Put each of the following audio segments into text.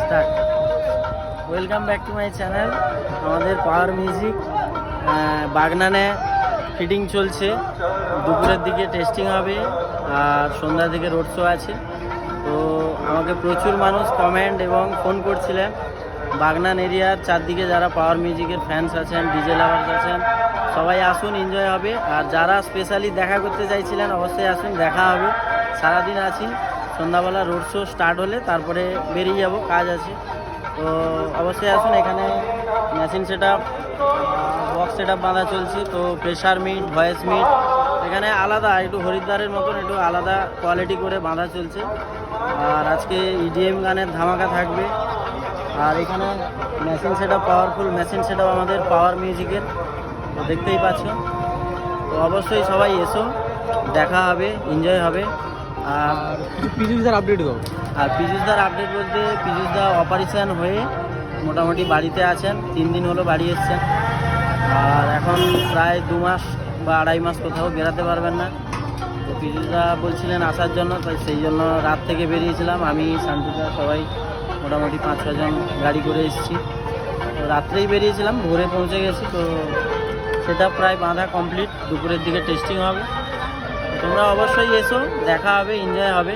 Start. Welcome back to my channel. আমাদের power music বাগনানে fitting চলছে, দুপুরের দিকে টেস্টিং হবে আর সন্ধ্যার দিকে রোড শো আছে। তো আমাকে প্রচুর মানুষ কমেন্ট এবং ফোন করছিলেন। বাগনান এরিয়ার চারদিকে যারা পাওয়ার মিউজিকের ফ্যান্স আছেন, ডিজে লাভার্স আছেন, সবাই আসুন, এনজয় হবে। আর যারা স্পেশালি দেখা করতে চাইছিলেন অবশ্যই আসুন, দেখা হবে। সারাদিন আছি, সন্ধ্যাবেলা রোড শো স্টার্ট হলে তারপরে বেরিয়ে যাব, কাজ আছে। তো অবশ্যই আসুন। এখানে machine set up, box set up বাঁধা চলছে। তো প্রেশার মিট, ভয়েস মিট এখানে আলাদা, একটু হরিদ্বারের মতন একটু আলাদা কোয়ালিটি করে বাঁধা চলছে। আর আজকে ইডিএম গানের ধামাকা থাকবে। আর এখানে machine set up, powerful machine set up আমাদের পাওয়ার মিউজিকের, তো দেখতেই পাচ্ছ। তো অবশ্যই সবাই এসো, দেখা হবে, এনজয় হবে। আর পিজুসদার আপডেট দাও। আর পিজুসদার আপডেট বলতে, পিজুসদা অপারেশন হয়ে মোটামুটি বাড়িতে আছেন, 3 দিন হলো বাড়ি এসছেন। আর এখন প্রায় 2 মাস বা 2.5 মাস কোথাও বেরাতে পারবেন না। তো পিজুসদা বলছিলেন আসার জন্য, তাই সেই জন্য রাত থেকে বেরিয়েছিলাম। আমি, শান্তিদা সবাই মোটামুটি 5-6 জন গাড়ি করে এসেছি। তো রাত্রেই বেরিয়েছিলাম, ভোরে পৌঁছে গেছি। তো সেটা প্রায় বাঁধা কমপ্লিট, দুপুরের দিকে টেস্টিং হবে। তোমরা অবশ্যই এসো, দেখা হবে, এনজয় হবে।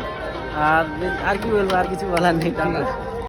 আর কি বলবো, আর কিছু বলার নেই।